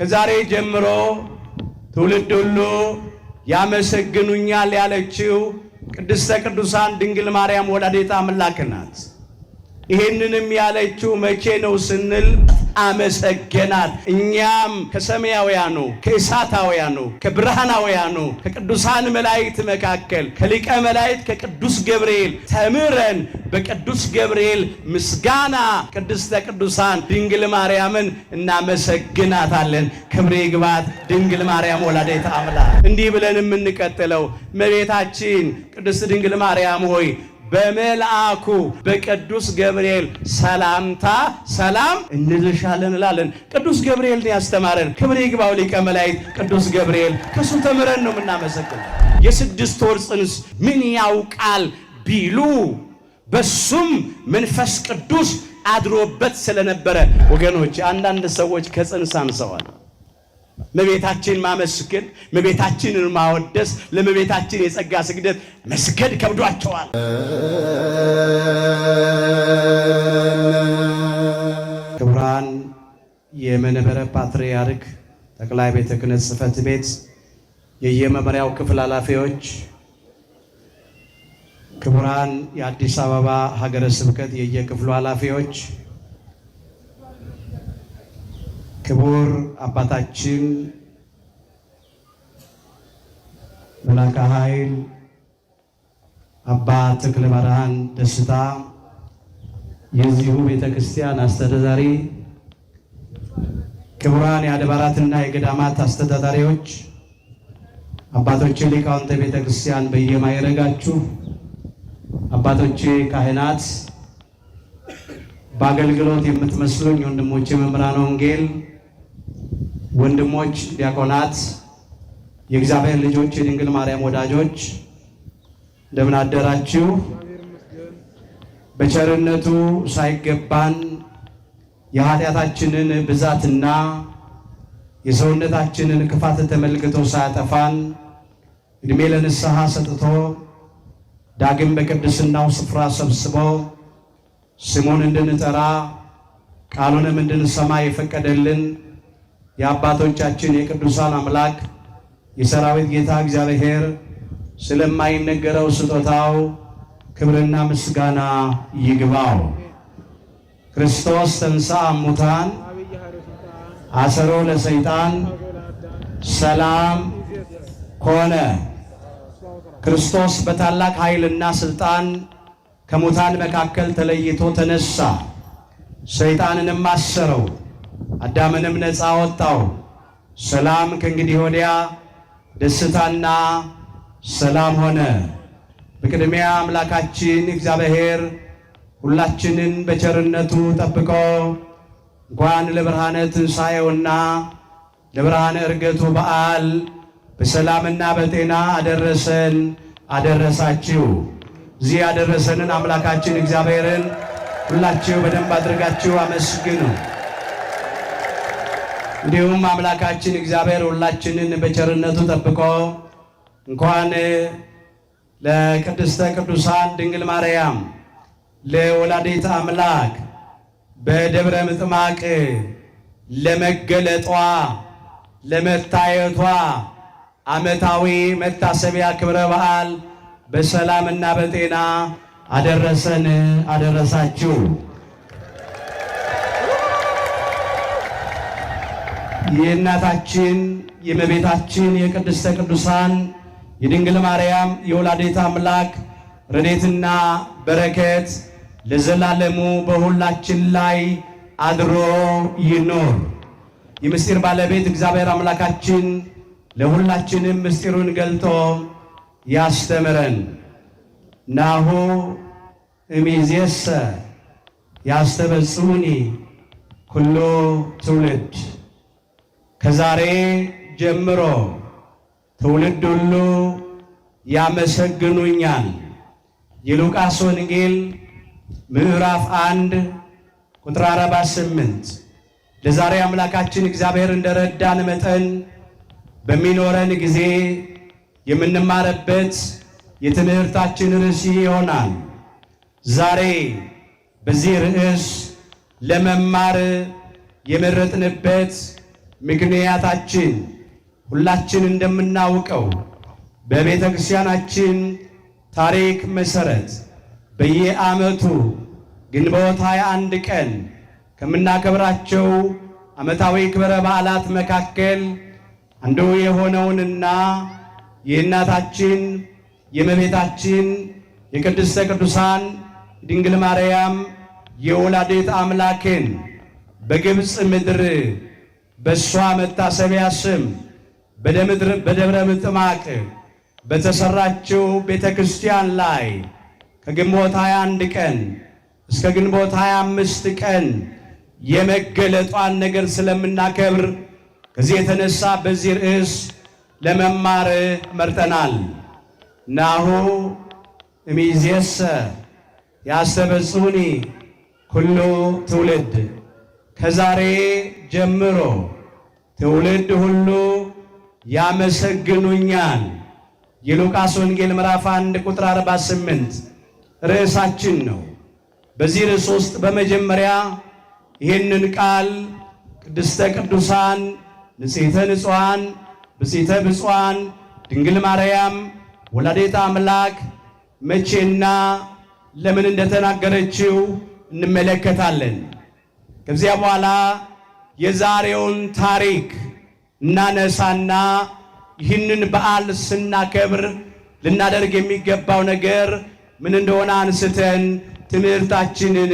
ከዛሬ ጀምሮ ትውልድ ሁሉ ያመሰግኑኛል ያለችው ቅድስተ ቅዱሳን ድንግል ማርያም ወላዲተ አምላክ ናት። ይሄንንም ያለችው መቼ ነው ስንል አመሰገናት። እኛም ከሰማያውያኑ ከእሳታውያኑ ከብርሃናውያኑ ከቅዱሳን መላእክት መካከል ከሊቀ መላእክት ከቅዱስ ገብርኤል ተምረን በቅዱስ ገብርኤል ምስጋና ቅድስተ ቅዱሳን ድንግል ማርያምን እናመሰግናታለን። ክብር ይግባት ድንግል ማርያም ወላዲተ አምላክ። እንዲህ ብለን የምንቀጥለው እመቤታችን ቅድስት ድንግል ማርያም ሆይ በመልአኩ በቅዱስ ገብርኤል ሰላምታ ሰላም እንልሻለን እንላለን። ቅዱስ ገብርኤልን ያስተማረን ክብር ይግባው ሊቀ መላእክት ቅዱስ ገብርኤል። ከሱ ተምረን ነው የምናመሰግነው። የስድስት ወር ጽንስ ምን ያውቃል ቢሉ በሱም መንፈስ ቅዱስ አድሮበት ስለነበረ። ወገኖች አንዳንድ ሰዎች ከጽንስ አንሰዋል። እመቤታችን ማመስገን እመቤታችንን ማወደስ ለእመቤታችን የጸጋ ስግደት መስገድ ከብዷቸዋል። ክቡራን የመንበረ ፓትርያርክ ጠቅላይ ቤተ ክህነት ጽሕፈት ቤት የየመምሪያው ክፍል ኃላፊዎች፣ ክቡራን የአዲስ አበባ ሀገረ ስብከት የየክፍሉ ኃላፊዎች፣ ክቡር አባታችን መላከ ኃይል አባ ተክለ ብርሃን ደስታ የዚሁ ቤተክርስቲያን አስተዳዳሪ፣ ክቡራን የአድባራትና የገዳማት አስተዳዳሪዎች፣ አባቶቼ ሊቃውንተ ቤተክርስቲያን በየማይረጋችሁ፣ አባቶቼ ካህናት፣ በአገልግሎት የምትመስሉኝ ወንድሞቼ መምህራነ ወንጌል፣ ወንድሞች ዲያቆናት፣ የእግዚአብሔር ልጆች፣ የድንግል ማርያም ወዳጆች እንደምን አደራችሁ? በቸርነቱ ሳይገባን የኃጢአታችንን ብዛትና የሰውነታችንን ክፋት ተመልክቶ ሳያጠፋን እድሜ ለንስሐ ሰጥቶ ዳግም በቅድስናው ስፍራ ሰብስቦ ስሙን እንድንጠራ ቃሉንም እንድንሰማ የፈቀደልን የአባቶቻችን የቅዱሳን አምላክ የሰራዊት ጌታ እግዚአብሔር ስለማይነገረው ስጦታው ክብርና ምስጋና ይግባው። ክርስቶስ ተንሥአ እሙታን አሰሮ ለሰይጣን ሰላም ኮነ። ክርስቶስ በታላቅ ኃይልና ስልጣን ከሙታን መካከል ተለይቶ ተነሳ። ሰይጣንንም አሰረው፣ አዳምንም ነፃ ወጣው። ሰላም ከእንግዲህ ወዲያ ደስታና ሰላም ሆነ። በቅድሚያ አምላካችን እግዚአብሔር ሁላችንን በቸርነቱ ጠብቆ እንኳን ለብርሃነ ትንሣኤውና ለብርሃነ ዕርገቱ በዓል በሰላምና በጤና አደረሰን አደረሳችሁ። እዚህ ያደረሰንን አምላካችን እግዚአብሔርን ሁላችሁ በደንብ አድርጋችሁ አመስግኑ። እንዲሁም አምላካችን እግዚአብሔር ሁላችንን በቸርነቱ ጠብቆ እንኳን ለቅድስተ ቅዱሳን ድንግል ማርያም ለወላዲተ አምላክ በደብረ ምጥማቅ ለመገለጧ ለመታየቷ ዓመታዊ መታሰቢያ ክብረ በዓል በሰላምና በጤና አደረሰን አደረሳችሁ። የእናታችን የእመቤታችን የቅድስተ ቅዱሳን የድንግል ማርያም የወላዲተ አምላክ ረድኤትና በረከት ለዘላለሙ በሁላችን ላይ አድሮ ይኖር። የምስጢር ባለቤት እግዚአብሔር አምላካችን ለሁላችንም ምስጢሩን ገልጦ ያስተምረን። ናሁ እምይእዜሰ ያስተበጽሑኒ ኩሉ ትውልድ። ከዛሬ ጀምሮ ትውልድ ሁሉ ያመሰግኑኛል። የሉቃስ ወንጌል ምዕራፍ 1 ቁጥር 48። ለዛሬ አምላካችን እግዚአብሔር እንደረዳን መጠን በሚኖረን ጊዜ የምንማርበት የትምህርታችን ርዕስ ይሆናል። ዛሬ በዚህ ርዕስ ለመማር የመረጥንበት ምክንያታችን ሁላችን እንደምናውቀው በቤተ ክርስቲያናችን ታሪክ መሰረት በየዓመቱ ግንቦት 21 ቀን ከምናከብራቸው ዓመታዊ ክብረ በዓላት መካከል አንዱ የሆነውንና የእናታችን የእመቤታችን የቅድስተ ቅዱሳን ድንግል ማርያም የወላዲተ አምላክን በግብፅ ምድር በሷ መታሰቢያ ስም በደብረ ምጥማቅ በተሰራችው ቤተ ክርስቲያን ላይ ከግንቦት 21 ቀን እስከ ግንቦት 25 ቀን የመገለጧን ነገር ስለምናከብር ከዚህ የተነሳ በዚህ ርዕስ ለመማር መርጠናል። ናሁ እምይእዜሰ ያስተበጽሑኒ ኩሉ ትውልድ፣ ከዛሬ ጀምሮ ትውልድ ሁሉ ያመሰግኑኛል። የሉቃስ ወንጌል ምዕራፍ 1 ቁጥር 48 ርዕሳችን ነው። በዚህ ርዕስ ውስጥ በመጀመሪያ ይህንን ቃል ቅድስተ ቅዱሳን ንጽሕተ ንጹሐን ብፅዕተ ብፁዓን ድንግል ማርያም ወላዲተ አምላክ መቼና ለምን እንደተናገረችው እንመለከታለን። ከዚያ በኋላ የዛሬውን ታሪክ እናነሳና ይህንን በዓል ስናከብር ልናደርግ የሚገባው ነገር ምን እንደሆነ አንስተን ትምህርታችንን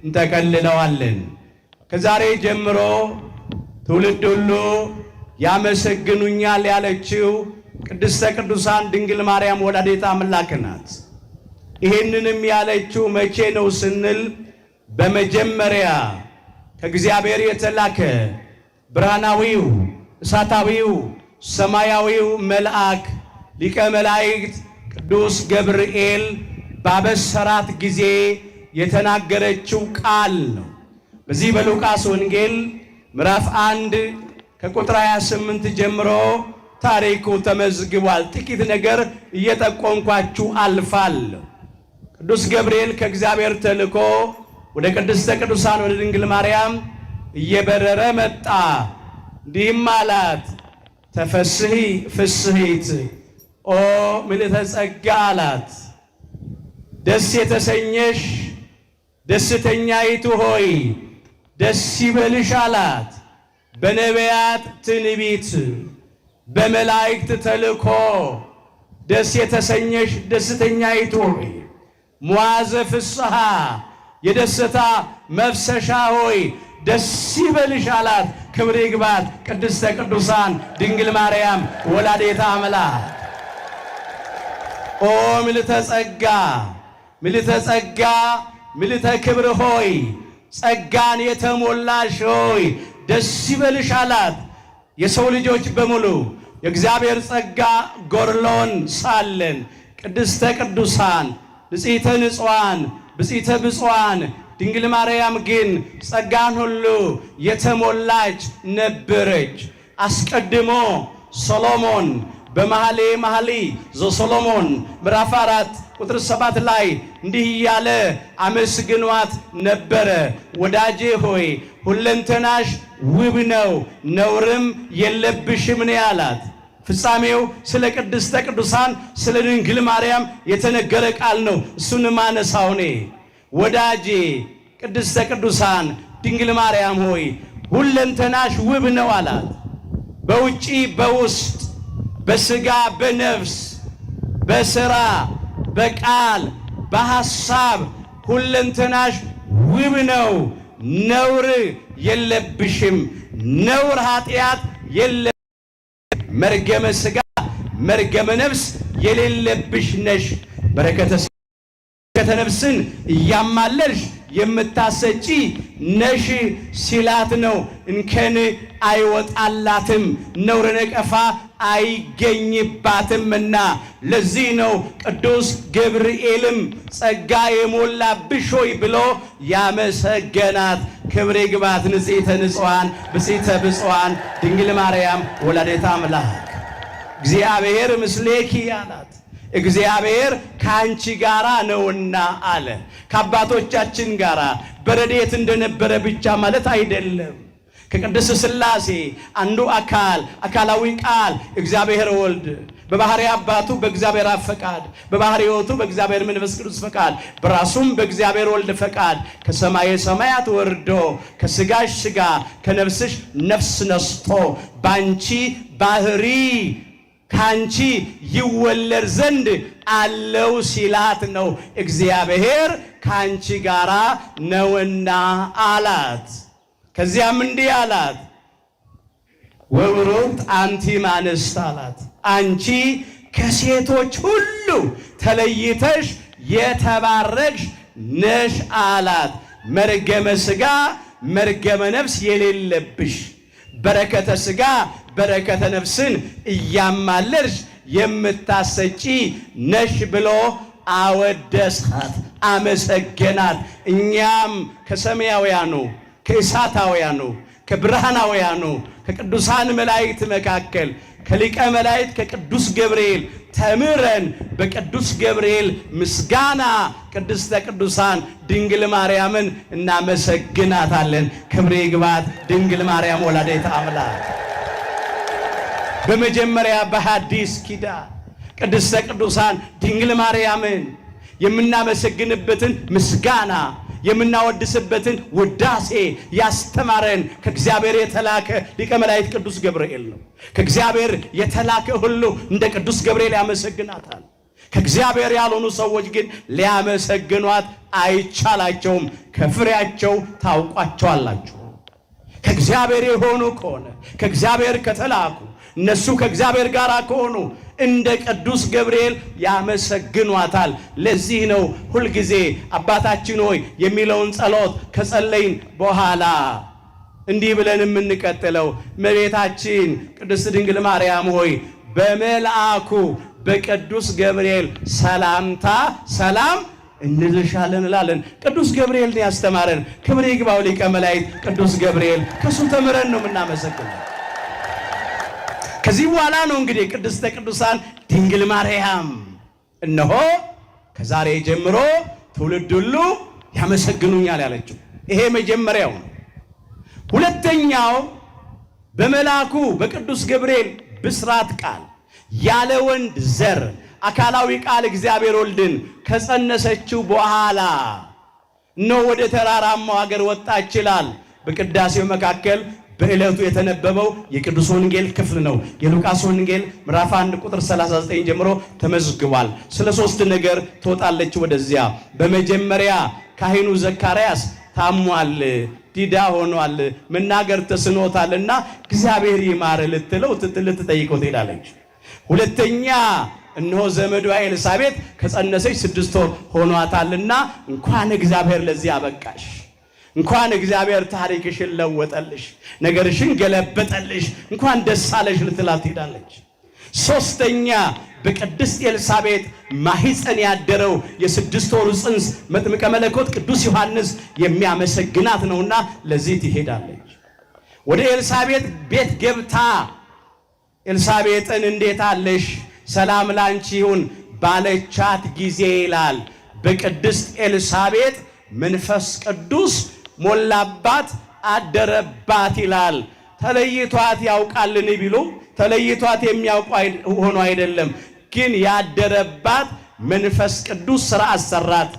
እንጠቀልለዋለን። ከዛሬ ጀምሮ ትውልድ ሁሉ ያመሰግኑኛል ያለችው ቅድስተ ቅዱሳን ድንግል ማርያም ወላዲተ አምላክ ናት። ይህንንም ያለችው መቼ ነው ስንል በመጀመሪያ ከእግዚአብሔር የተላከ ብርሃናዊው እሳታዊው ሰማያዊው መልአክ ሊቀ መላእክት ቅዱስ ገብርኤል ባበሰራት ጊዜ የተናገረችው ቃል ነው። በዚህ በሉቃስ ወንጌል ምዕራፍ 1 ከቁጥር 28 ጀምሮ ታሪኩ ተመዝግቧል። ጥቂት ነገር እየጠቆምኳችሁ አልፋለሁ። ቅዱስ ገብርኤል ከእግዚአብሔር ተልኮ ወደ ቅድስተ ቅዱሳን ወደ ድንግል ማርያም እየበረረ መጣ። እንዲህም አላት፣ ተፈስሒ ፍስሕት ኦ ምልዕተ ጸጋ አላት። ደስ የተሰኘሽ ደስተኛይቱ ሆይ ደስ ይበልሽ አላት። በነቢያት ትንቢት በመላእክት ተልኮ ደስ የተሰኘሽ ደስተኛይቱ ሆይ መዋዘ ፍስሐ የደስታ መፍሰሻ ሆይ ደስ ይበልሽ አላት። ክብር ይግባት ቅድስተ ቅዱሳን ድንግል ማርያም ወላዲተ አምላክ። ኦ ምልዕተ ጸጋ ምልዕተ ጸጋ ምልዕተ ክብር ሆይ ጸጋን የተሞላሽ ሆይ ደስ ይበልሽ አላት። የሰው ልጆች በሙሉ የእግዚአብሔር ጸጋ ጎርሎን ሳለን ቅድስተ ቅዱሳን ንጽሕተ ንጹሐን ብፅዕተ ብፁዓን ድንግል ማርያም ግን ጸጋን ሁሉ የተሞላች ነበረች። አስቀድሞ ሰሎሞን በመኃልየ መኃልይ ዘሰሎሞን ምዕራፍ 4 ቁጥር 7 ላይ እንዲህ እያለ አመስግኗት ነበረ። ወዳጄ ሆይ ሁለንተናሽ ውብ ነው፣ ነውርም የለብሽም ነው ያላት። ፍጻሜው ስለ ቅድስተ ቅዱሳን ስለ ድንግል ማርያም የተነገረ ቃል ነው። እሱን ማነሳው እኔ ወዳጄ ቅድስተ ቅዱሳን ድንግል ማርያም ሆይ ሁለንተናሽ ውብ ነው አላት። በውጪ በውስጥ በስጋ በነፍስ በስራ በቃል በሐሳብ ሁለንተናሽ ውብ ነው፣ ነውር የለብሽም። ነውር ኃጢአት የለ መርገመ ስጋ መርገመ ነፍስ የሌለብሽ ነሽ። በረከተ ነፍስን እያማለልሽ የምታሰጪ ነሽ ሲላት ነው። እንከን አይወጣላትም ነውር ነቀፋ አይገኝባትምና። ለዚህ ነው ቅዱስ ገብርኤልም ጸጋ የሞላብሽ ሆይ ብሎ ያመሰገናት። ክብር ይግባት ንጽሕተ ንጹሐን ብፅዕተ ብፁዓን ድንግል ማርያም ወላዲተ አምላክ። እግዚአብሔር ምስሌኪ አላት። እግዚአብሔር ከአንቺ ጋራ ነውና አለ። ከአባቶቻችን ጋራ በረድኤት እንደነበረ ብቻ ማለት አይደለም። ከቅድስት ሥላሴ አንዱ አካላዊ ቃል እግዚአብሔር ወልድ በባህሪ አባቱ በእግዚአብሔር አብ ፈቃድ በባህሪ ሕይወቱ በእግዚአብሔር መንፈስ ቅዱስ ፈቃድ በራሱም በእግዚአብሔር ወልድ ፈቃድ ከሰማየ ሰማያት ወርዶ ከሥጋሽ ሥጋ ከነፍስሽ ነፍስ ነስቶ ባንቺ ባህሪ ካንቺ ይወለድ ዘንድ አለው ሲላት ነው እግዚአብሔር ካንቺ ጋራ ነውና አላት። ከዚያም እንዲህ አላት ወብሩክት አንቲ እምአንስት አላት አንቺ ከሴቶች ሁሉ ተለይተሽ የተባረክሽ ነሽ አላት። መርገመ ሥጋ መርገመ ነፍስ የሌለብሽ በረከተ ሥጋ በረከተ ነፍስን እያማለልሽ የምታሰጪ ነሽ ብሎ አወደሳት፣ አመሰገናት። እኛም ከሰማያውያኑ ከእሳታውያኑ ከብርሃናውያኑ ከቅዱሳን መላእክት መካከል ከሊቀ መላእክት ከቅዱስ ገብርኤል ተምረን በቅዱስ ገብርኤል ምስጋና ቅድስተ ቅዱሳን ድንግል ማርያምን እናመሰግናታለን። ክብር ይግባት ድንግል ማርያም ወላዲተ አምላክ። በመጀመሪያ በሐዲስ ኪዳን ቅድስተ ቅዱሳን ድንግል ማርያምን የምናመሰግንበትን ምስጋና የምናወድስበትን ውዳሴ ያስተማረን ከእግዚአብሔር የተላከ ሊቀ መላእክት ቅዱስ ገብርኤል ነው። ከእግዚአብሔር የተላከ ሁሉ እንደ ቅዱስ ገብርኤል ያመሰግናታል። ከእግዚአብሔር ያልሆኑ ሰዎች ግን ሊያመሰግኗት አይቻላቸውም። ከፍሬያቸው ታውቋቸዋላችሁ። ከእግዚአብሔር የሆኑ ከሆነ ከእግዚአብሔር ከተላኩ እነሱ ከእግዚአብሔር ጋር ከሆኑ እንደ ቅዱስ ገብርኤል ያመሰግኗታል። ለዚህ ነው ሁልጊዜ አባታችን ሆይ የሚለውን ጸሎት ከጸለይን በኋላ እንዲህ ብለን የምንቀጥለው እመቤታችን ቅድስት ድንግል ማርያም ሆይ በመልአኩ በቅዱስ ገብርኤል ሰላምታ ሰላም እንልሻለን እንላለን። ቅዱስ ገብርኤልን ያስተማረን ክብር ይግባው ሊቀ መላእክት ቅዱስ ገብርኤል። ከሱ ተምረን ነው የምናመሰግነው። ከዚህ በኋላ ነው እንግዲህ ቅድስተ ቅዱሳን ድንግል ማርያም እነሆ ከዛሬ ጀምሮ ትውልድ ሁሉ ያመሰግኑኛል ያለችው። ይሄ መጀመሪያው ነው። ሁለተኛው በመልአኩ በቅዱስ ገብርኤል ብስራት ቃል ያለ ወንድ ዘር አካላዊ ቃል እግዚአብሔር ወልድን ከጸነሰችው በኋላ ነው ወደ ተራራማው ሀገር ወጣች ይላል። በቅዳሴው መካከል በዕለቱ የተነበበው የቅዱስ ወንጌል ክፍል ነው። የሉቃስ ወንጌል ምዕራፍ 1 ቁጥር 39 ጀምሮ ተመዝግቧል። ስለ ሶስት ነገር ትወጣለች ወደዚያ። በመጀመሪያ ካህኑ ዘካርያስ ታሟል፣ ዲዳ ሆኗል፣ መናገር ተስኖታልና እግዚአብሔር ይማር ልትጠይቀው ትሄዳለች። ሁለተኛ እነሆ ዘመዷ ኤልሳቤጥ ከጸነሰች 6 ወር ሆኗታልና እንኳን እግዚአብሔር ለዚህ አበቃሽ፣ እንኳን እግዚአብሔር ታሪክሽን ለወጠልሽ፣ ነገርሽን ገለበጠልሽ፣ እንኳን ደስ አለሽ ልትላት ትሄዳለች። ሶስተኛ በቅድስት ኤልሳቤጥ ማህፀን ያደረው የ6 ወሩ ጽንስ መጥምቀ መለኮት ቅዱስ ዮሐንስ የሚያመሰግናት ነውና ለዚህ ትሄዳለች። ወደ ኤልሳቤጥ ቤት ገብታ ኤልሳቤጥን እንዴት አለሽ ሰላም ላንቺ ይሁን ባለቻት ጊዜ ይላል በቅድስት ኤልሳቤጥ መንፈስ ቅዱስ ሞላባት አደረባት ይላል። ተለይቷት ያውቃልን ቢሉ ተለይቷት የሚያውቁ ሆኖ አይደለም፣ ግን ያደረባት መንፈስ ቅዱስ ሥራ አሰራት፣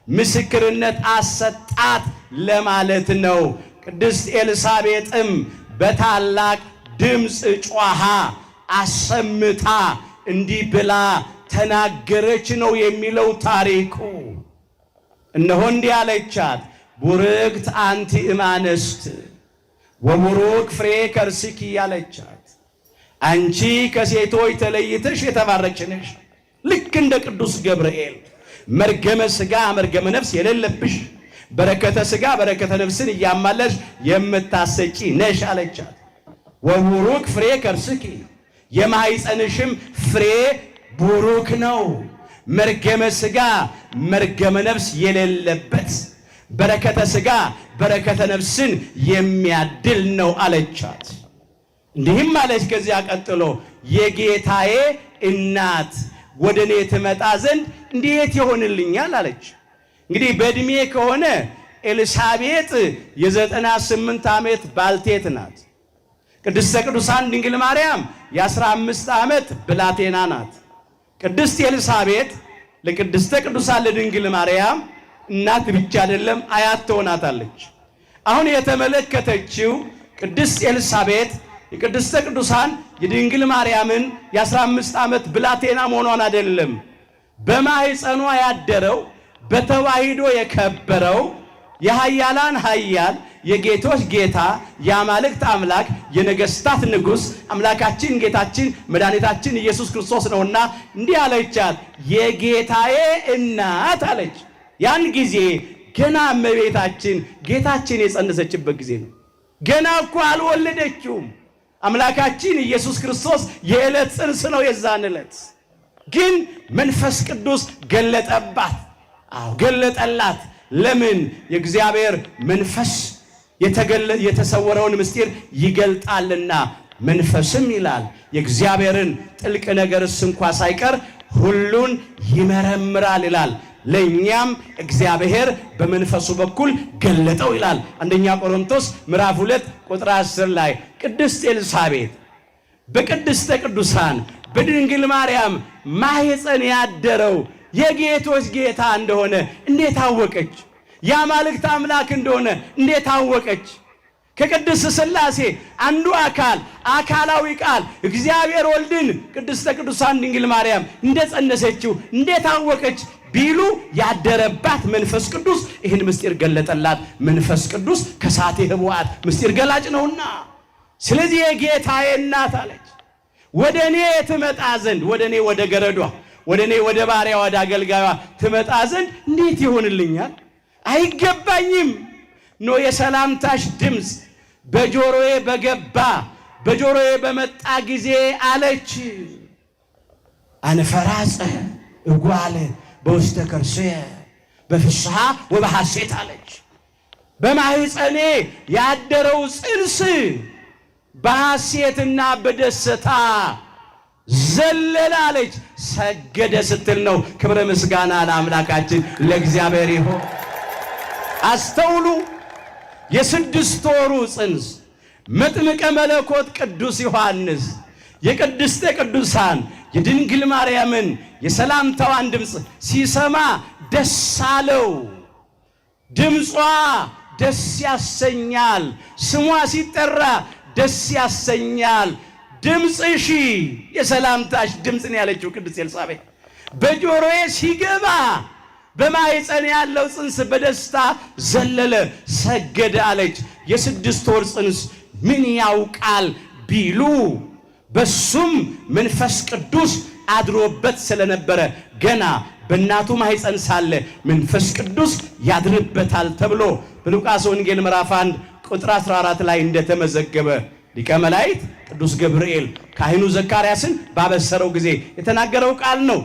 ምስክርነት አሰጣት ለማለት ነው። ቅድስት ኤልሳቤጥም በታላቅ ድምፅ ጮኻ አሰምታ እንዲህ ብላ ተናገረች ነው የሚለው ታሪኩ። እነሆ እንዲህ አለቻት፣ ቡርክት አንቲ እምአንስት ወቡሩክ ፍሬ ከርስኪ ያለቻት፣ አንቺ ከሴቶች ተለይተሽ የተባረክሽ ነሽ፣ ልክ እንደ ቅዱስ ገብርኤል መርገመ ሥጋ መርገመ ነፍስ የሌለብሽ በረከተ ሥጋ በረከተ ነፍስን እያማለሽ የምታሰጪ ነሽ አለቻት። ወቡሩክ ፍሬ ከርስኪ የማኅፀንሽም ፍሬ ቡሩክ ነው፣ መርገመ ሥጋ መርገመ ነፍስ የሌለበት በረከተ ሥጋ በረከተ ነፍስን የሚያድል ነው አለቻት። እንዲህም አለች ከዚያ ቀጥሎ የጌታዬ እናት ወደ እኔ ትመጣ ዘንድ እንዴት ይሆንልኛል አለች። እንግዲህ በእድሜ ከሆነ ኤልሳቤጥ የ98 ዓመት ባልቴት ናት። ቅድስተ ቅዱሳን ድንግል ማርያም የ15 ዓመት ብላቴና ናት። ቅድስት ኤልሳቤጥ ለቅድስተ ቅዱሳን ለድንግል ማርያም እናት ብቻ አይደለም አያት ትሆናታለች። አሁን የተመለከተችው ቅድስት ኤልሳቤጥ የቅድስተ ቅዱሳን የድንግል ማርያምን የ15 ዓመት ብላቴና መሆኗን አይደለም። በማህፀኗ ያደረው በተዋሂዶ የከበረው የኃያላን ኃያል የጌቶች ጌታ የአማልክት አምላክ የነገስታት ንጉሥ አምላካችን ጌታችን መድኃኒታችን ኢየሱስ ክርስቶስ ነውና እንዲህ አለቻት፣ የጌታዬ እናት አለች። ያን ጊዜ ገና እመቤታችን ጌታችን የጸነሰችበት ጊዜ ነው። ገና እኮ አልወለደችውም። አምላካችን ኢየሱስ ክርስቶስ የዕለት ጽንስ ነው። የዛን ዕለት ግን መንፈስ ቅዱስ ገለጠባት። ገለጠላት። ለምን? የእግዚአብሔር መንፈስ የተሰወረውን ምስጢር ይገልጣልና። መንፈስም ይላል የእግዚአብሔርን ጥልቅ ነገርስ እንኳ ሳይቀር ሁሉን ይመረምራል ይላል። ለኛም እግዚአብሔር በመንፈሱ በኩል ገለጠው ይላል። አንደኛ ቆሮንቶስ ምዕራፍ 2 ቁጥር 10 ላይ ቅድስት ኤልሳቤጥ በቅድስተ ቅዱሳን በድንግል ማርያም ማህፀን ያደረው የጌቶች ጌታ እንደሆነ እንዴት አወቀች? የአማልክት አምላክ እንደሆነ እንዴት አወቀች? ከቅድስት ሥላሴ አንዱ አካላዊ ቃል እግዚአብሔር ወልድን ቅድስተ ቅዱሳን ድንግል ማርያም እንደጸነሰችው እንዴት አወቀች ቢሉ ያደረባት መንፈስ ቅዱስ ይህን ምስጢር ገለጠላት። መንፈስ ቅዱስ ከሳቴ ህቡዓት ምስጢር ገላጭ ነውና፣ ስለዚህ የጌታዬ እናት አለች። ወደኔ ትመጣ ዘንድ ወደኔ ወደ ገረዷ ወደኔ ወደ ባሪያ ወደ አገልጋዩዋ ትመጣ ዘንድ እንዴት ይሆንልኛል? አይገባኝም። ኖ የሰላምታሽ ድምፅ በጆሮዬ በገባ በጆሮዬ በመጣ ጊዜ አለች አንፈራጸ እጓለ በውስተ ከርሥየ በፍስሐ ወበሐሴት አለች። በማህፀኔ ያደረው ጽንስ በሐሴትና በደስታ ዘለለ አለች። ሰገደ ስትል ነው። ክብረ ምስጋና ለአምላካችን ለእግዚአብሔር ይሁን። አስተውሉ። የ6 ወሩ ጽንስ መጥምቀ መለኮት ቅዱስ ዮሐንስ የቅድስተ ቅዱሳን የድንግል ማርያምን የሰላምታዋን ድምፅ ሲሰማ ደስ አለው። ድምጿ ደስ ያሰኛል። ስሟ ሲጠራ ደስ ያሰኛል። ድምፅሽ የሰላምታሽ ድምፅ ነው ያለችው ቅድስት ኤልሳቤጥ። በጆሮዬ ሲገባ በማህፀን ያለው ጽንስ በደስታ ዘለለ ሰገደ አለች። የ6 ወር ጽንስ ምን ያውቃል ቢሉ በሱም መንፈስ ቅዱስ አድሮበት ስለነበረ ገና በእናቱ ማህፀን ሳለ መንፈስ ቅዱስ ያድርበታል ተብሎ በሉቃስ ወንጌል ምዕራፍ 1 ቁጥር 14 ላይ እንደተመዘገበ ሊቀ መላእክት ቅዱስ ገብርኤል ካህኑ ዘካርያስን ባበሰረው ጊዜ የተናገረው ቃል ነው።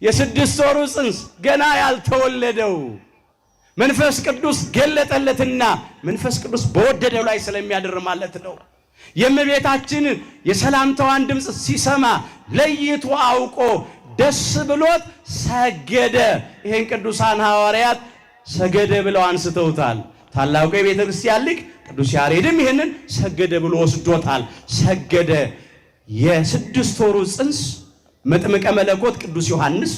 የ6 ወሩ ጽንስ ገና ያልተወለደው መንፈስ ቅዱስ ገለጠለትና መንፈስ ቅዱስ በወደደው ላይ ስለሚያድር ማለት ነው። የእመቤታችን የሰላምታዋን ድምፅ ሲሰማ ለይቶ አውቆ ደስ ብሎት ሰገደ። ይሄን ቅዱሳን ሐዋርያት ሰገደ ብለው አንስተውታል። ታላቁ የቤተ ክርስቲያን ሊቅ ቅዱስ ያሬድም ይሄንን ሰገደ ብሎ ወስዶታል። ሰገደ። የ6 ወሩ ጽንስ መጥምቀ መለኮት ቅዱስ ዮሐንስ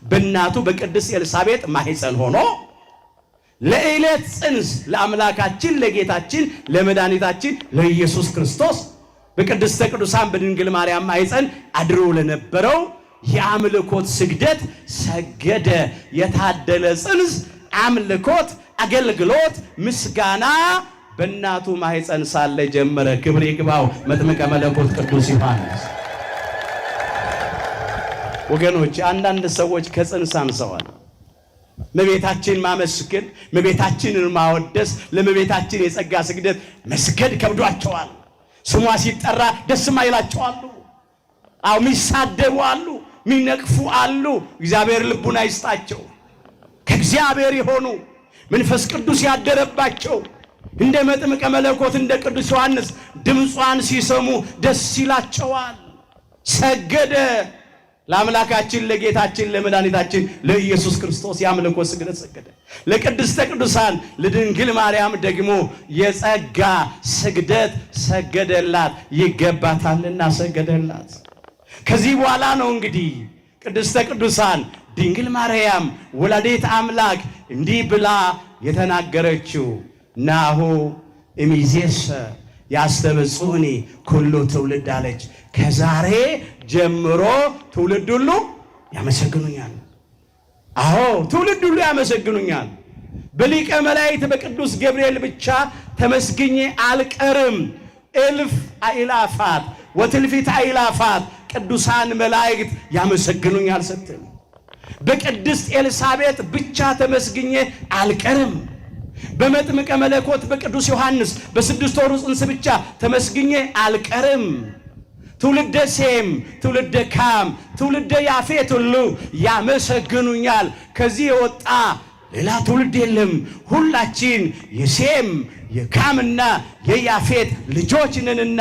በእናቱ በቅድስት ኤልሳቤጥ ማህፀን ሆኖ ለዕለት ጽንስ ለአምላካችን ለጌታችን ለመድኃኒታችን ለኢየሱስ ክርስቶስ በቅድስተ ቅዱሳን በድንግል ማርያም ማህፀን አድሮ ለነበረው የአምልኮት ስግደት ሰገደ። የታደለ ጽንስ፣ አምልኮት፣ አገልግሎት፣ ምስጋና በእናቱ ማህፀን ሳለ ጀመረ። ክብር ይግባው መጥምቀ መለኮት ቅዱስ ዮሐንስ። ወገኖች አንዳንድ ሰዎች ከጽንስ አንሰዋል። እመቤታችን ማመስገን፣ እመቤታችንን ማወደስ፣ ለእመቤታችን የጸጋ ስግደት መስገድ ከብዷቸዋል። ስሟ ሲጠራ ደስ ማይላቸዋሉ። ሚሳደቡ አሉ፣ ሚነቅፉ አሉ። እግዚአብሔር ልቡን አይስጣቸው። ከእግዚአብሔር የሆኑ መንፈስ ቅዱስ ያደረባቸው እንደ መጥምቀ መለኮት እንደ ቅዱስ ዮሐንስ ድምጿን ሲሰሙ ደስ ይላቸዋል። ሰገደ። ለአምላካችን ለጌታችን ለመድኃኒታችን ለኢየሱስ ክርስቶስ ያምልኮ ስግደት ሰገደ። ለቅድስተ ቅዱሳን ለድንግል ማርያም ደግሞ የጸጋ ስግደት ሰገደላት፣ ይገባታልና ሰገደላት። ከዚህ በኋላ ነው እንግዲህ ቅድስተ ቅዱሳን ድንግል ማርያም ወላዲተ አምላክ እንዲህ ብላ የተናገረችው ናሁ እምይእዜሰ ያስተብጽኡኒ ኩሉ ትውልድ አለች። ከዛሬ ጀምሮ ትውልድ ሁሉ ያመሰግኑኛል። አዎ ትውልድ ሁሉ ያመሰግኑኛል። በሊቀ መላእክት በቅዱስ ገብርኤል ብቻ ተመስግኜ አልቀርም። እልፍ አእላፋት ወትልፊት አእላፋት ቅዱሳን መላእክት ያመሰግኑኛል ስትል በቅድስት ኤልሳቤጥ ብቻ ተመስግኜ አልቀርም። በመጥምቀ መለኮት በቅዱስ ዮሐንስ በስድስት ወሩ ጽንስ ብቻ ተመስግኜ አልቀርም። ትውልደ ሴም፣ ትውልደ ካም፣ ትውልደ ያፌት ሁሉ ያመሰግኑኛል። ከዚህ የወጣ ሌላ ትውልድ የለም። ሁላችን የሴም የካምና የያፌት ልጆች ነንና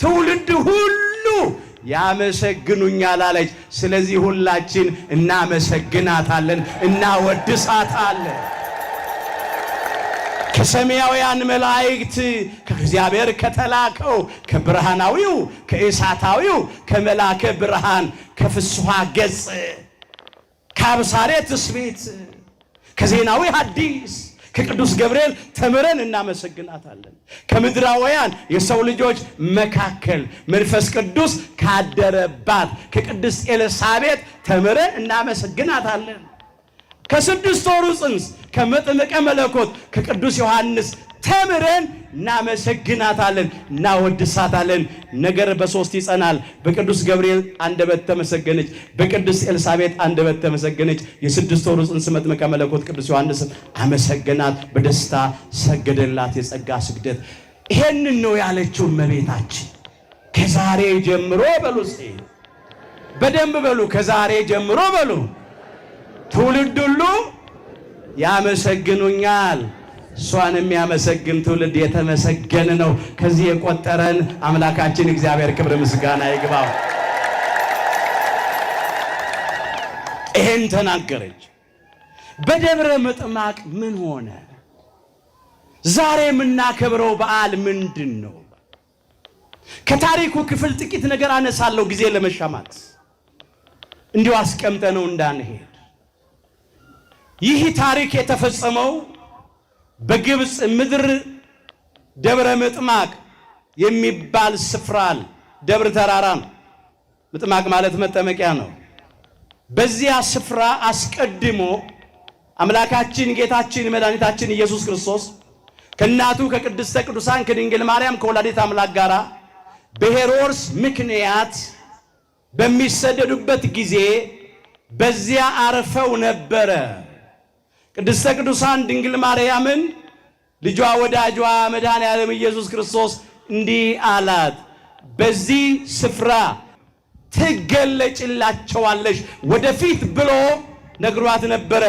ትውልድ ሁሉ ያመሰግኑኛል አለች። ስለዚህ ሁላችን እናመሰግናታለን፣ እናወድሳታለን። ከሰማያውያን መላእክት ከእግዚአብሔር ከተላከው ከብርሃናዊው ከእሳታዊው ከመላከ ብርሃን ከፍስሐ ገጽ ከአብሳሬ ትስብእት ከዜናዊ ሐዲስ ከቅዱስ ገብርኤል ተምረን እናመሰግናታለን። ከምድራውያን የሰው ልጆች መካከል መንፈስ ቅዱስ ካደረባት ከቅድስት ኤልሳቤጥ ተምረን እናመሰግናታለን። ከስድስት ወሩ ጽንስ ከመጥምቀ መለኮት ከቅዱስ ዮሐንስ ተምረን እናመሰግናታለን፣ እናወድሳታለን። ነገር በሶስት ይጸናል። በቅዱስ ገብርኤል አንደበት ተመሰገነች፣ በቅድስት ኤልሳቤጥ አንደበት ተመሰገነች። የስድስት ወሩ ጽንስ መጥምቀ መለኮት ቅዱስ ዮሐንስ አመሰገናት፣ በደስታ ሰገደላት። የጸጋ ስግደት ይሄንን ነው ያለችው እመቤታችን። ከዛሬ ጀምሮ በሉ እስቲ በደንብ በሉ፣ ከዛሬ ጀምሮ በሉ ትውልድ ሁሉ ያመሰግኑኛል። እሷን የሚያመሰግን ትውልድ የተመሰገነ ነው። ከዚህ የቆጠረን አምላካችን እግዚአብሔር ክብር ምስጋና ይግባው። ይሄን ተናገረች። በደብረ ምጥማቅ ምን ሆነ? ዛሬ የምናከብረው በዓል ምንድን ነው? ከታሪኩ ክፍል ጥቂት ነገር አነሳለሁ ጊዜ ለመሻማት እንዲሁ አስቀምጠነው እንዳንሄድ። ይህ ታሪክ የተፈጸመው በግብፅ ምድር ደብረ ምጥማቅ የሚባል ስፍራል። ደብረ ተራራ ነው። ምጥማቅ ማለት መጠመቂያ ነው። በዚያ ስፍራ አስቀድሞ አምላካችን ጌታችን መድኃኒታችን ኢየሱስ ክርስቶስ ከእናቱ ከቅድስተ ቅዱሳን ከድንግል ማርያም ከወላዲተ አምላክ ጋር በሄሮድስ ምክንያት በሚሰደዱበት ጊዜ በዚያ አርፈው ነበረ። ቅድስተ ቅዱሳን ድንግል ማርያምን ልጇ ወዳጇ መድኃኔዓለም ኢየሱስ ክርስቶስ እንዲህ አላት፣ በዚህ ስፍራ ትገለጭላቸዋለሽ ወደፊት ብሎ ነግሯት ነበረ።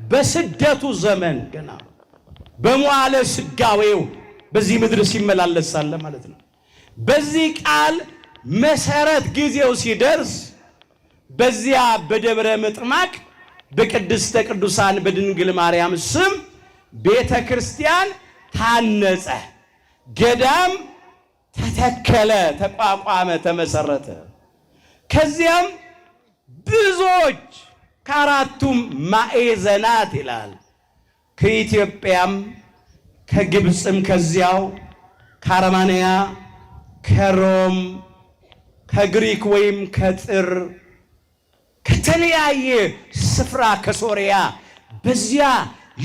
በስደቱ ዘመን ገና በመዋዕለ ሥጋዌው በዚህ ምድር ሲመላለስ ሳለ ማለት ነው። በዚህ ቃል መሰረት ጊዜው ሲደርስ በዚያ በደብረ ምጥማቅ በቅድስተ ቅዱሳን በድንግል ማርያም ስም ቤተ ክርስቲያን ታነጸ፣ ገዳም ተተከለ፣ ተቋቋመ፣ ተመሰረተ። ከዚያም ብዙዎች ከአራቱም ማዕዘናት ይላል ከኢትዮጵያም ከግብፅም ከዚያው ከአርማንያ ከሮም ከግሪክ ወይም ከጥር ከተለያየ ስፍራ ከሶሪያ በዚያ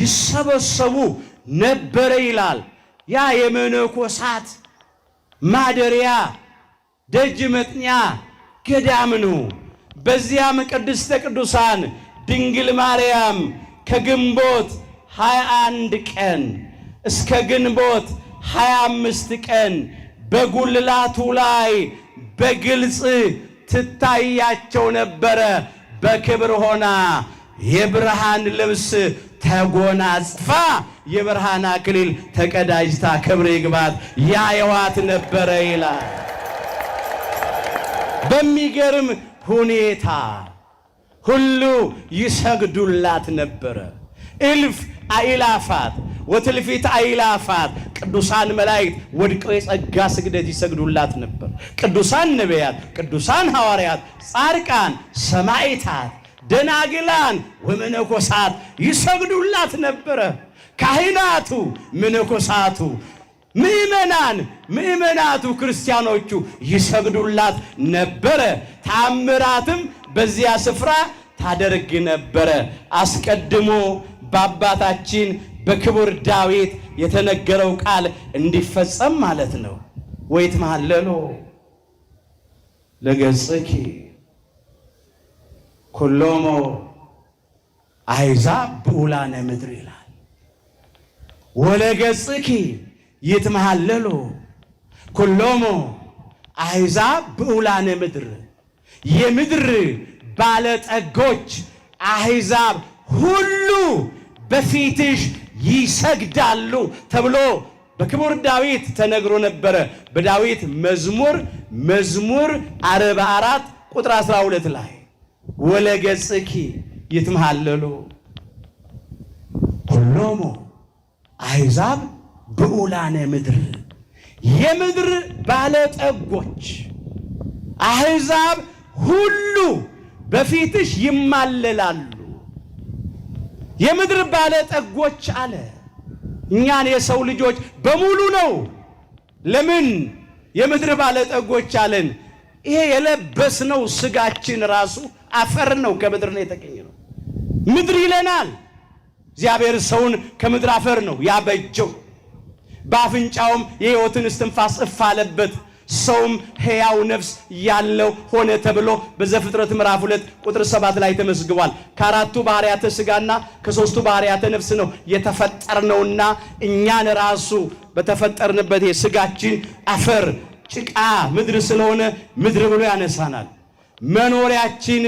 ይሰበሰቡ ነበረ ይላል። ያ የመነኮሳት ማደሪያ ደጅ መጥኛ ገዳም ነው። በዚያም ቅድስተ ቅዱሳን ድንግል ማርያም ከግንቦት 21 ቀን እስከ ግንቦት 25 ቀን በጉልላቱ ላይ በግልጽ ትታያቸው ነበረ። በክብር ሆና የብርሃን ልብስ ተጎናጽፋ የብርሃን አክሊል ተቀዳጅታ ክብር ይግባት ያየዋት ነበረ ይላል። በሚገርም ሁኔታ ሁሉ ይሰግዱላት ነበረ። እልፍ አእላፋት ወትልፊት አእላፋት ቅዱሳን መላእክት ወድቀው የጸጋ ስግደት ይሰግዱላት ነበር። ቅዱሳን ነቢያት፣ ቅዱሳን ሐዋርያት፣ ጻድቃን፣ ሰማዕታት፣ ደናግላን ወመነኮሳት ይሰግዱላት ነበረ። ካህናቱ፣ መነኮሳቱ፣ ምእመናቱ ክርስቲያኖቹ ይሰግዱላት ነበረ። ታምራትም በዚያ ስፍራ ታደርግ ነበረ። አስቀድሞ በአባታችን በክቡር ዳዊት የተነገረው ቃል እንዲፈጸም ማለት ነው። ወይትመሃለሎ ለገጽኪ ኩሎሙ አሕዛብ ብዑላነ ምድር ይላል። ወለገጽኪ ይትመሃለሎ ኩሎሙ አሕዛብ ብዑላነ ምድር፣ የምድር ባለጠጎች አሕዛብ ሁሉ በፊትሽ ይሰግዳሉ ተብሎ በክቡር ዳዊት ተነግሮ ነበረ። በዳዊት መዝሙር 44 ቁጥር 12 ላይ ወለገጽኪ ይትመሃለሎ ኩሎሙ አሕዛብ ብዑላነ ምድር፣ የምድር ባለጠጎች አሕዛብ ሁሉ በፊትሽ ይማለላሉ። የምድር ባለጠጎች አለ እኛን የሰው ልጆች በሙሉ ነው። ለምን የምድር ባለጠጎች አለን? ይሄ የለበስነው ስጋችን ራሱ አፈር ነው፣ ከምድር ነው የተገኘው። ምድር ይለናል። እግዚአብሔር ሰውን ከምድር አፈር ነው ያበጀው። በአፍንጫውም የሕይወትን እስትንፋስ እፍ አለበት። ሰውም ሕያው ነፍስ ያለው ሆነ ተብሎ በዘፍጥረት ምዕራፍ 2 ቁጥር 7 ላይ ተመዝግቧል። ከአራቱ ባህሪያተ ሥጋና ከሦስቱ ባህሪያተ ነፍስ ነው የተፈጠርነውና እኛን ራሱ በተፈጠርንበት የሥጋችን አፈር ጭቃ ምድር ስለሆነ ምድር ብሎ ያነሳናል። መኖሪያችን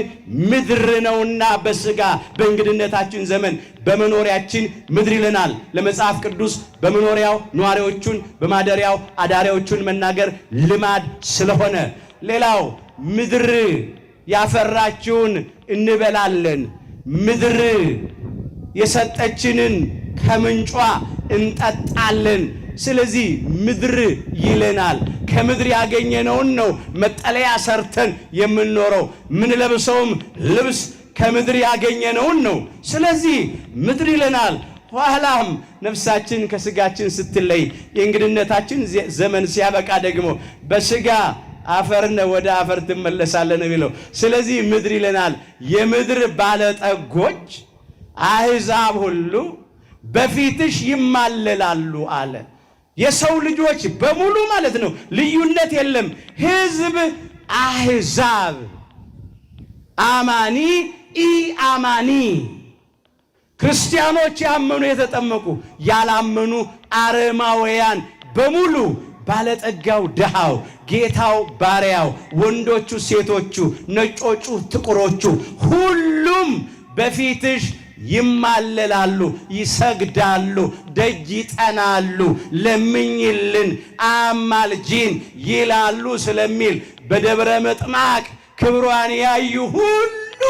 ምድር ነውና በሥጋ በእንግድነታችን ዘመን በመኖሪያችን ምድር ይለናል። ለመጽሐፍ ቅዱስ በመኖሪያው ነዋሪዎቹን በማደሪያው አዳሪዎቹን መናገር ልማድ ስለሆነ፣ ሌላው ምድር ያፈራችውን እንበላለን፣ ምድር የሰጠችንን ከምንጯ እንጠጣለን። ስለዚህ ምድር ይለናል። ከምድር ያገኘነውን ነው መጠለያ ሰርተን የምንኖረው። ምን ለብሰውም ልብስ ከምድር ያገኘነውን ነው። ስለዚህ ምድር ይለናል። ኋላም ነፍሳችን ከስጋችን ስትለይ የእንግድነታችን ዘመን ሲያበቃ ደግሞ በስጋ አፈርነ ወደ አፈር ትመለሳለን የሚለው። ስለዚህ ምድር ይለናል። የምድር ባለጠጎች አሕዛብ ሁሉ በፊትሽ ይማለላሉ አለ። የሰው ልጆች በሙሉ ማለት ነው፣ ልዩነት የለም። ሕዝብ፣ አሕዛብ፣ አማኒ፣ ኢአማኒ፣ ክርስቲያኖች፣ ያመኑ የተጠመቁ፣ ያላመኑ አረማውያን በሙሉ፣ ባለጠጋው፣ ድሃው፣ ጌታው፣ ባሪያው፣ ወንዶቹ፣ ሴቶቹ፣ ነጮቹ፣ ጥቁሮቹ ሁሉም በፊትሽ ይማለላሉ፣ ይሰግዳሉ፣ ደጅ ይጠናሉ፣ ለምኝልን፣ አማልጂን ይላሉ ስለሚል በደብረ ምጥማቅ ክብሯን ያዩ ሁሉ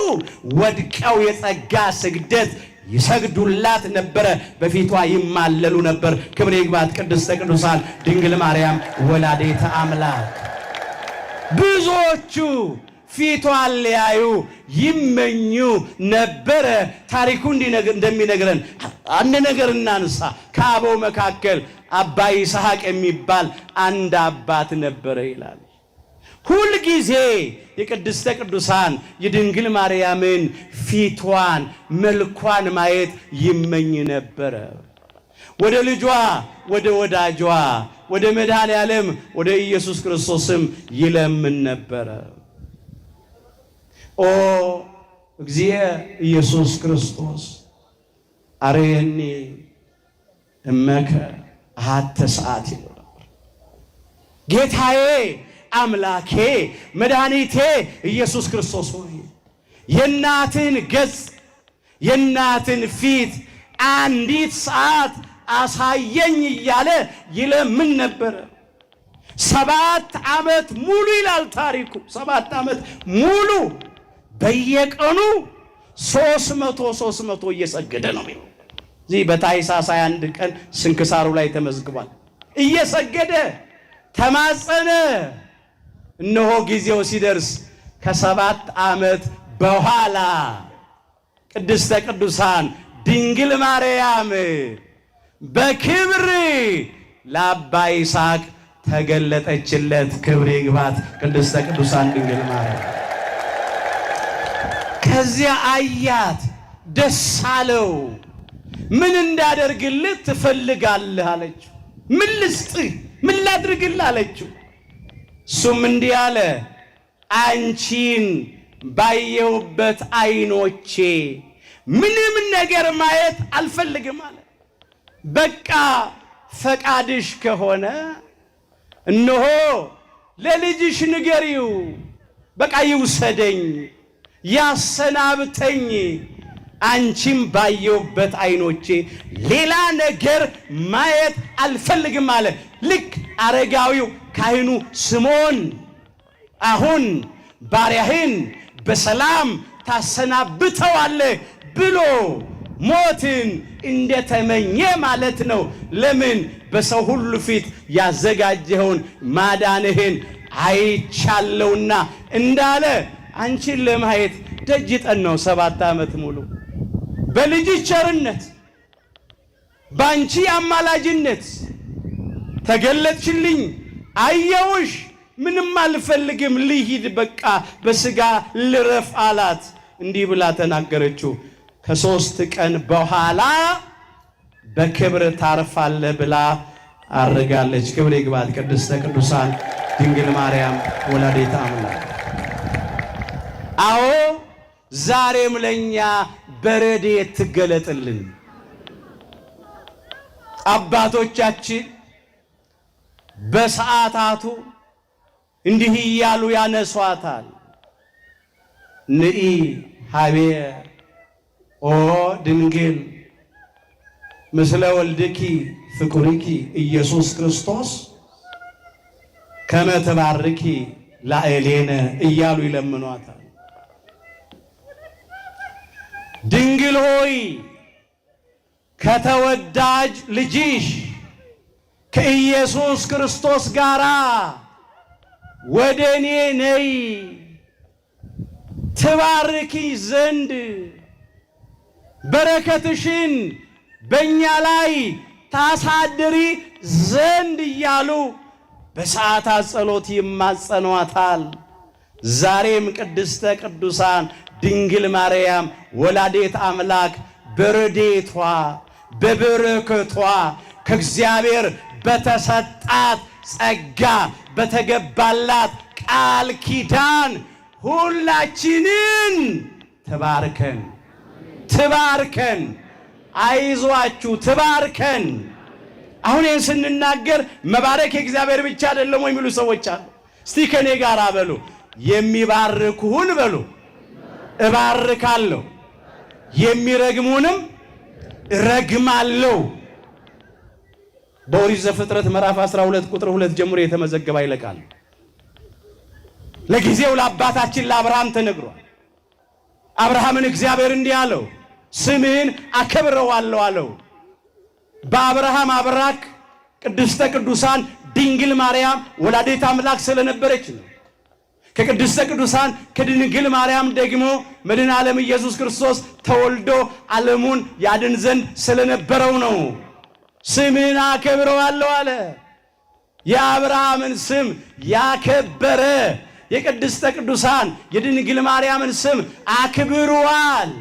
ወድቀው የጸጋ ስግደት ይሰግዱላት ነበረ፣ በፊቷ ይማለሉ ነበር። ክብር ይግባት ቅድስተ ቅዱሳን ድንግል ማርያም ወላዲተ አምላክ። ብዙዎቹ ፊቷን ሊያዩ ይመኙ ነበረ። ታሪኩ እንደሚነግረን አንድ ነገር እናንሳ። ከአበው መካከል አባ ይስሐቅ የሚባል አንድ አባት ነበረ ይላል። ሁል ጊዜ የቅድስተ ቅዱሳን የድንግል ማርያምን ፊቷን መልኳን ማየት ይመኝ ነበረ። ወደ ልጇ ወደ ወዳጇ ወደ መድኃኔ ዓለም ወደ ኢየሱስ ክርስቶስም ይለምን ነበረ። ኦ እግዚእ ኢየሱስ ክርስቶስ አርየኒ እመከ አሐተ ሰዓት ይለው ነበር። ጌታዬ አምላኬ መድኃኒቴ ኢየሱስ ክርስቶስ ሆይ የእናትን ገጽ የእናትን ፊት አንዲት ሰዓት አሳየኝ እያለ ይለምን ነበረ። 7 ዓመት ሙሉ ይላል ታሪኩ። 7 ዓመት ሙሉ በየቀኑ 300 እየሰገደ ነው የሚለው። እዚህ በታኅሳስ 21 ቀን ስንክሳሩ ላይ ተመዝግቧል። እየሰገደ ተማጸነ። እነሆ ጊዜው ሲደርስ ከ7 ዓመት በኋላ ቅድስተ ቅዱሳን ድንግል ማርያም በክብር ለአባ ይስሐቅ ተገለጠችለት። ክብር ይግባት ቅድስተ ቅዱሳን ድንግል ማርያም። ከዚያ አያት፣ ደስ አለው። ምን እንዳደርግልህ ትፈልጋለህ አለችው። ምን ልስጥህ፣ ምን ላድርግልህ አለችው። እሱም እንዲህ አለ፣ አንቺን ባየሁበት ዓይኖቼ ምንም ነገር ማየት አልፈልግም አለ። በቃ ፈቃድሽ ከሆነ እነሆ ለልጅሽ ንገሪው፣ በቃ ይውሰደኝ፣ ያሰናብተኝ። አንቺም ባየሁበት ዓይኖቼ ሌላ ነገር ማየት አልፈልግም አለ። ልክ አረጋዊው ካህኑ ስምዖን አሁን ባሪያህን በሰላም ታሰናብተዋለህ ብሎ ሞትን እንደተመኘ ማለት ነው። ለምን? በሰው ሁሉ ፊት ያዘጋጀኸውን ማዳንህን አይቻለውና እንዳለ አንቺን ለማየት ደጅ ጠናው 7 ዓመት ሙሉ። በልጅ ቸርነት ባንቺ አማላጅነት ተገለጥሽልኝ፣ አየውሽ፣ ምንም አልፈልግም፣ ልሂድ፣ በቃ በስጋ ልረፍ አላት። እንዲህ ብላ ተናገረችው፣ ከ3 ቀን በኋላ በክብር ታርፋለህ ብላ አርጋለች። ክብር ይግባት ቅድስተ ቅዱሳን ድንግል ማርያም ወላዲተ አምላክ። አዎ ዛሬም ለኛ በረድኤት ትገለጥልን። አባቶቻችን በሰዓታቱ እንዲህ እያሉ ያነሷታል። ንኢ ሀቤ ኦ ድንግል ምስለ ወልድኪ ፍቁርኪ ኢየሱስ ክርስቶስ ከመ ትባርኪ ላዕሌነ እያሉ ይለምኗታል። ድንግል ሆይ ከተወዳጅ ልጅሽ ከኢየሱስ ክርስቶስ ጋር ወደ እኔ ነይ፣ ትባርኪ ዘንድ በረከትሽን በእኛ ላይ ታሳድሪ ዘንድ እያሉ በሰዓታት ጸሎት ይማጸኗታል። ዛሬም ቅድስተ ቅዱሳን ድንግል ማርያም ወላዲተ አምላክ በረድኤቷ በበረከቷ ከእግዚአብሔር በተሰጣት ጸጋ በተገባላት ቃል ኪዳን ሁላችንን ትባርከን። አይዟችሁ ትባርከን። አሁን ይህን ስንናገር መባረክ የእግዚአብሔር ብቻ አይደለም የሚሉ ሰዎች አሉ። እስቲ ከኔ ጋር በሉ፣ የሚባርኩን በሉ እባርካለሁ፣ የሚረግሙንም እረግማለሁ። በኦሪት ዘፍጥረት ምዕራፍ 12 ቁጥር 2 ጀምሮ የተመዘገበ ይለቃል። ለጊዜው ለአባታችን ለአብርሃም ተነግሯል። አብርሃምን እግዚአብሔር እንዲህ አለው፣ ስምህን አከብረዋለሁ አለው። በአብርሃም አብራክ ቅድስተ ቅዱሳን ድንግል ማርያም ወላዲተ አምላክ ስለነበረች ነው። ከቅድስተ ቅዱሳን ከድንግል ማርያም ደግሞ መድኃኔ ዓለም ኢየሱስ ክርስቶስ ተወልዶ ዓለሙን ያድን ዘንድ ስለነበረው ነው። ስምህን አከብረዋለሁ አለ። የአብርሃምን ስም ያከበረ የቅድስተ ቅዱሳን የድንግል ማርያምን ስም አክብሯል።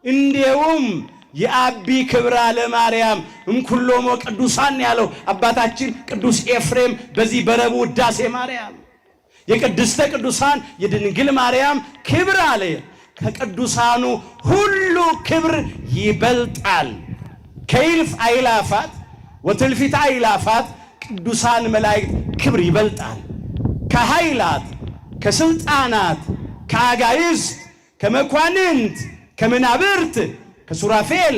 እንዲሁም የአቢ ክብራ ለማርያም እንኩሎሞ ቅዱሳን ያለው አባታችን ቅዱስ ኤፍሬም በዚህ በረቡዕ ውዳሴ ማርያም የቅድስተ ቅዱሳን የድንግል ማርያም ክብር አለ ከቅዱሳኑ ሁሉ ክብር ይበልጣል። ከይልፍ አይላፋት ወትልፊት አይላፋት ቅዱሳን መላእክት ክብር ይበልጣል። ከኃይላት ከስልጣናት ከአጋይስት ከመኳንንት ከመናብርት ከሱራፌል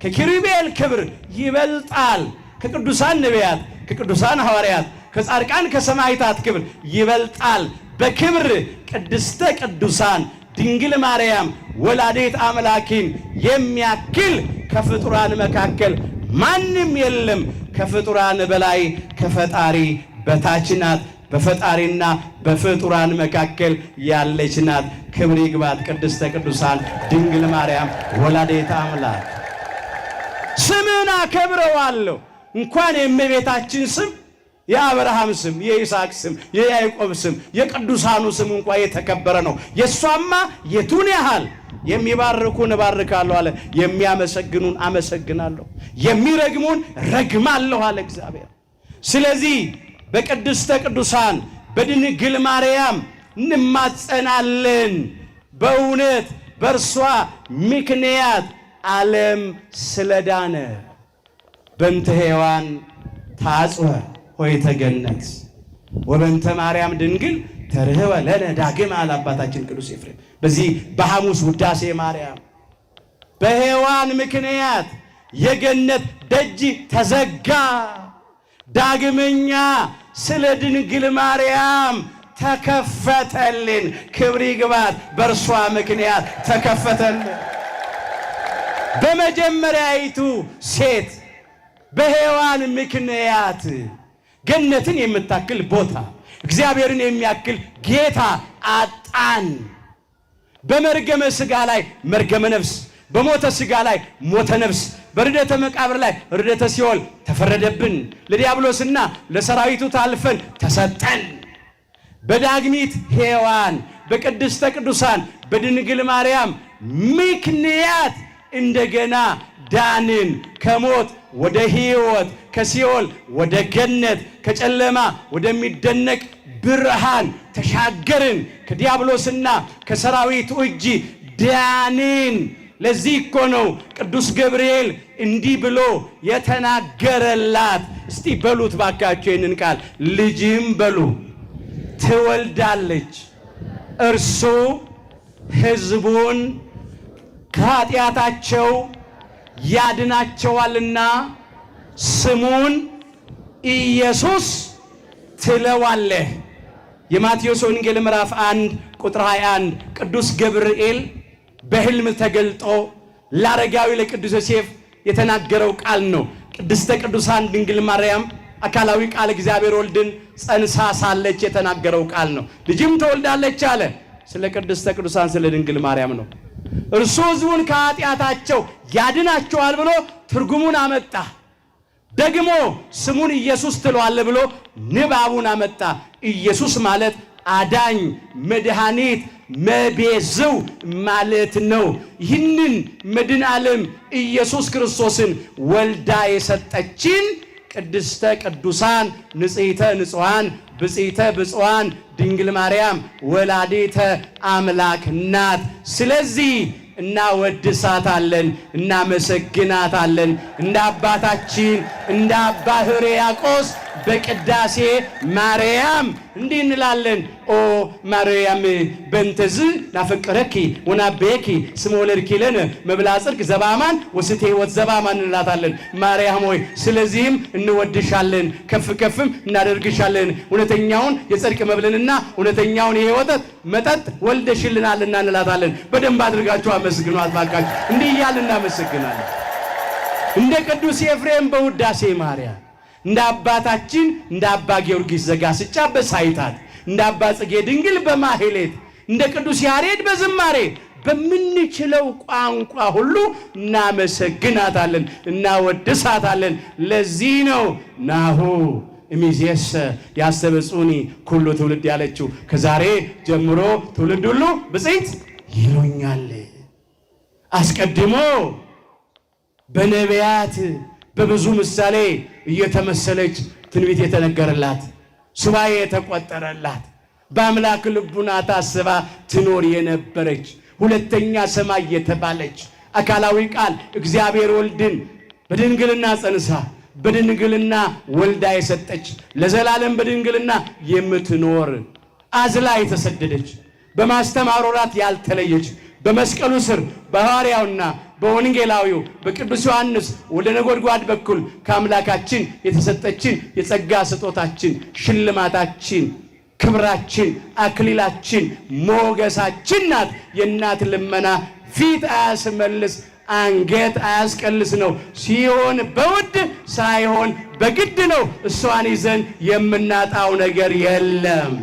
ከኪሩቤል ክብር ይበልጣል። ከቅዱሳን ነቢያት ከቅዱሳን ሐዋርያት ከጻድቃን ከሰማዕታት ክብር ይበልጣል። በክብር ቅድስተ ቅዱሳን ድንግል ማርያም ወላዲተ አምላክን የሚያክል ከፍጡራን መካከል ማንም የለም። ከፍጡራን በላይ ከፈጣሪ በታች ናት። በፈጣሪና በፍጡራን መካከል ያለች ናት። ክብር ይግባት ቅድስተ ቅዱሳን ድንግል ማርያም ወላዲተ አምላክ። ስምን አከብረዋለሁ። እንኳን የእመቤታችን ስም የአብርሃም ስም፣ የይስሐቅ ስም፣ የያዕቆብ ስም፣ የቅዱሳኑ ስም እንኳን የተከበረ ነው። የሷማ የቱን ያህል የሚባርኩን እባርካለሁ አለ፣ የሚያመሰግኑን አመሰግናለሁ፣ የሚረግሙን ረግማለሁ አለ እግዚአብሔር። ስለዚህ በቅድስተ ቅዱሳን በድንግል ማርያም እንማጸናለን። በእውነት በእርሷ ምክንያት ዓለም ስለዳነ በእንተ ሔዋን ታጽወ ሆይተ ገነት ወበእንተ ማርያም ድንግል ተርህወ ለነ ዳግም አለ አባታችን ቅዱስ ኤፍሬም በዚህ በሐሙስ ውዳሴ ማርያም። በሔዋን ምክንያት የገነት ደጅ ተዘጋ። ዳግመኛ ስለ ድንግል ማርያም ተከፈተልን። ክብር ይግባት። በእርሷ ምክንያት ተከፈተልን። በመጀመሪያይቱ ሴት በሔዋን ምክንያት ገነትን የምታክል ቦታ እግዚአብሔርን የሚያክል ጌታ አጣን። በመርገመ ሥጋ ላይ መርገመ ነፍስ፣ በሞተ ሥጋ ላይ ሞተ ነፍስ፣ በርደተ መቃብር ላይ ርደተ ሲኦል ተፈረደብን። ለዲያብሎስና ለሰራዊቱ ታልፈን ተሰጠን። በዳግሚት ሔዋን በቅድስተ ቅዱሳን በድንግል ማርያም ምክንያት እንደገና ዳንን። ከሞት ወደ ሕይወት፣ ከሲኦል ወደ ገነት፣ ከጨለማ ወደሚደነቅ ብርሃን ተሻገርን። ከዲያብሎስና ከሰራዊቱ እጅ ዳንን። ለዚህ እኮ ነው ቅዱስ ገብርኤል እንዲህ ብሎ የተናገረላት። እስቲ በሉት ባካችሁ ይህንን ቃል። ልጅም በሉ ትወልዳለች፣ እርሱ ሕዝቡን ከኃጢአታቸው ያድናቸዋልና ስሙን ኢየሱስ ትለዋለህ። የማቴዎስ ወንጌል ምዕራፍ 1 ቁጥር 21 ቅዱስ ገብርኤል በሕልም ተገልጦ ለአረጋዊ ለቅዱስ ዮሴፍ የተናገረው ቃል ነው። ቅድስተ ቅዱሳን ድንግል ማርያም አካላዊ ቃል እግዚአብሔር ወልድን ጸንሳ ሳለች የተናገረው ቃል ነው። ልጅም ትወልዳለች አለ። ስለ ቅድስተ ቅዱሳን ስለ ድንግል ማርያም ነው። እርሱ ሕዝቡን ከኃጢአታቸው ያድናቸዋል ብሎ ትርጉሙን አመጣ። ደግሞ ስሙን ኢየሱስ ትለዋለህ ብሎ ንባቡን አመጣ። ኢየሱስ ማለት አዳኝ፣ መድኃኒት፣ መቤዝው ማለት ነው። ይህንን መድኃኔ ዓለም ኢየሱስ ክርስቶስን ወልዳ የሰጠችን ቅድስተ ቅዱሳን ንጽሕተ ንጹሐን ብጽዕተ ብፁዓን ድንግል ማርያም ወላዲተ አምላክ ናት። ስለዚህ እናወድሳታለን፣ እናመሰግናታለን። እንደ አባታችን እንደ አባ ሕርያቆስ በቅዳሴ ማርያም እንዲህ እንላለን። ኦ ማርያም በእንተዝ ናፈቅረኪ ወናቤኪ ስመ ወለድኪ ለነ መብልዐ ጽድቅ ዘበአማን ወስቴ ሕይወት ዘበአማን እንላታለን። ማርያም ሆይ ስለዚህም እንወድሻለን፣ ከፍ ከፍም እናደርግሻለን። እውነተኛውን የጽድቅ መብልንና እውነተኛውን የሕይወት መጠጥ ወልደሽልናልና እንላታለን። በደንብ አድርጋችሁ አመስግኗት ባካችሁ። እንዲህ እያልን እናመሰግናለን። እንደ ቅዱስ ኤፍሬም በውዳሴ ማርያም፣ እንደ አባታችን እንደ አባ ጊዮርጊስ ዘጋስጫ በሳይታት፣ እንደ አባ ጽጌ ድንግል በማህሌት፣ እንደ ቅዱስ ያሬድ በዝማሬ በምንችለው ቋንቋ ሁሉ እናመሰግናታለን፣ እናወድሳታለን። ለዚህ ነው ናሁ እሚዜሰ ያስተበጹኒ ኩሉ ትውልድ ያለችው። ከዛሬ ጀምሮ ትውልድ ሁሉ ብፅዕት ይሉኛል። አስቀድሞ በነቢያት በብዙ ምሳሌ እየተመሰለች ትንቢት የተነገረላት፣ ሱባኤ የተቆጠረላት፣ በአምላክ ልቡና ታስባ ትኖር የነበረች ሁለተኛ ሰማይ የተባለች አካላዊ ቃል እግዚአብሔር ወልድን በድንግልና ጸንሳ በድንግልና ወልዳ የሰጠች ለዘላለም በድንግልና የምትኖር አዝላ የተሰደደች በማስተማር ወራት ያልተለየች በመስቀሉ ስር በሐዋርያውና በወንጌላዊው በቅዱስ ዮሐንስ ወደ ነጎድጓድ በኩል ከአምላካችን የተሰጠችን የጸጋ ስጦታችን ሽልማታችን ክብራችን አክሊላችን ሞገሳችን ናት። የእናት ልመና ፊት አያስመልስ አንገት አያስቀልስ ነው። ሲሆን በውድ ሳይሆን በግድ ነው። እሷን ይዘን የምናጣው ነገር የለም።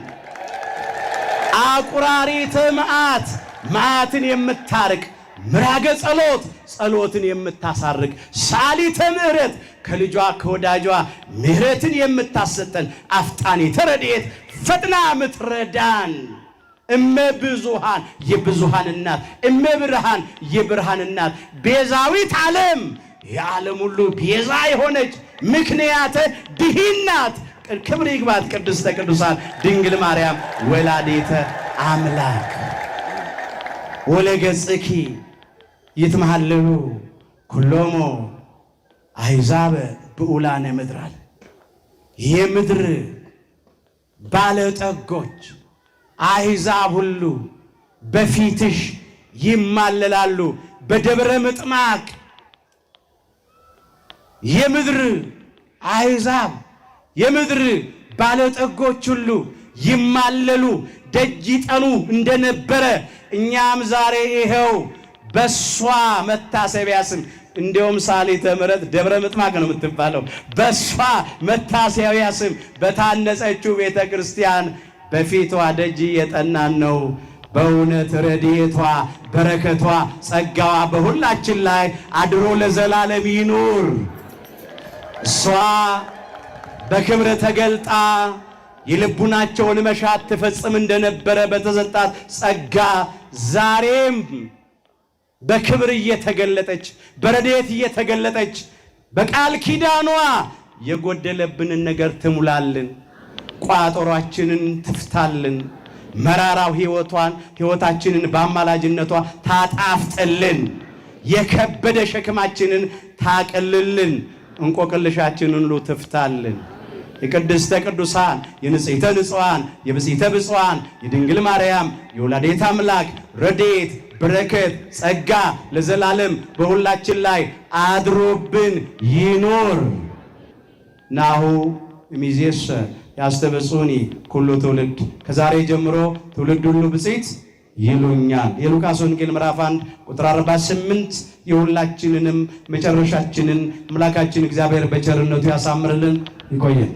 አቁራሪተ መዓት መዓትን የምታርቅ ምራገ ጸሎት ጸሎትን የምታሳርቅ ሳሊተ ምሕረት ከልጇ ከወዳጇ ምሕረትን የምታሰጠን አፍጣኒተ ረድኤት ፈጥና ምትረዳን እመብዙሃን የብዙሃን እናት እመብርሃን የብርሃን እናት ቤዛዊት ዓለም የዓለም ሁሉ ቤዛ የሆነች ምክንያተ ድኅነት ክብር ይግባት ቅድስተ ቅዱሳን ድንግል ማርያም ወላዲተ አምላክ ወለገጽኪ ይትመሃለሉ ኩሎሙ አሕዛብ ብዑላነ ምድር የምድር ባለጠጎች አሕዛብ ሁሉ በፊትሽ ይማለላሉ። በደብረ ምጥማቅ የምድር አሕዛብ የምድር ባለጠጎች ሁሉ ይማለሉ ደጅ ይጠኑ እንደነበረ እኛም ዛሬ ይሄው በሷ መታሰቢያ ስም እንደውም ሳሊተ ምሕረት ደብረ ምጥማቅ ነው የምትባለው። በሷ መታሰቢያ ስም በታነጸችው ቤተ ክርስቲያን በፊቷ ደጅ የጠናን ነው። በእውነት ረድኤቷ በረከቷ ጸጋዋ በሁላችን ላይ አድሮ ለዘላለም ይኑር። እሷ በክብር ተገልጣ የልቡናቸውን መሻት ትፈጽም እንደነበረ በተሰጣት ጸጋ ዛሬም በክብር እየተገለጠች በረድኤት እየተገለጠች በቃል ኪዳኗ የጎደለብንን ነገር ትሙላልን፣ ቋጠሯችንን ትፍታልን፣ መራራው ሕይወታችንን በአማላጅነቷ ታጣፍጥልን፣ የከበደ ሸክማችንን ታቀልልን፣ እንቆቅልሻችንን ሁሉ ትፍታልን። የቅድስተ ቅዱሳን የንጽሕተ ንጹሐን የብፅዕተ ብፁዓን የድንግል ማርያም የወላዲተ አምላክ ረድኤት በረከት ጸጋ ለዘላለም በሁላችን ላይ አድሮብን ይኖር። ናሁ እምይእዜሰ ያስተበጽሑኒ ኩሉ ትውልድ ከዛሬ ጀምሮ ትውልድ ሁሉ ብፅዕት ይሉኛል። የሉቃስ ወንጌል ምዕራፍ 1 ቁጥር 48 የሁላችንንም መጨረሻችንን አምላካችን እግዚአብሔር በቸርነቱ ያሳምርልን። ይቆየን።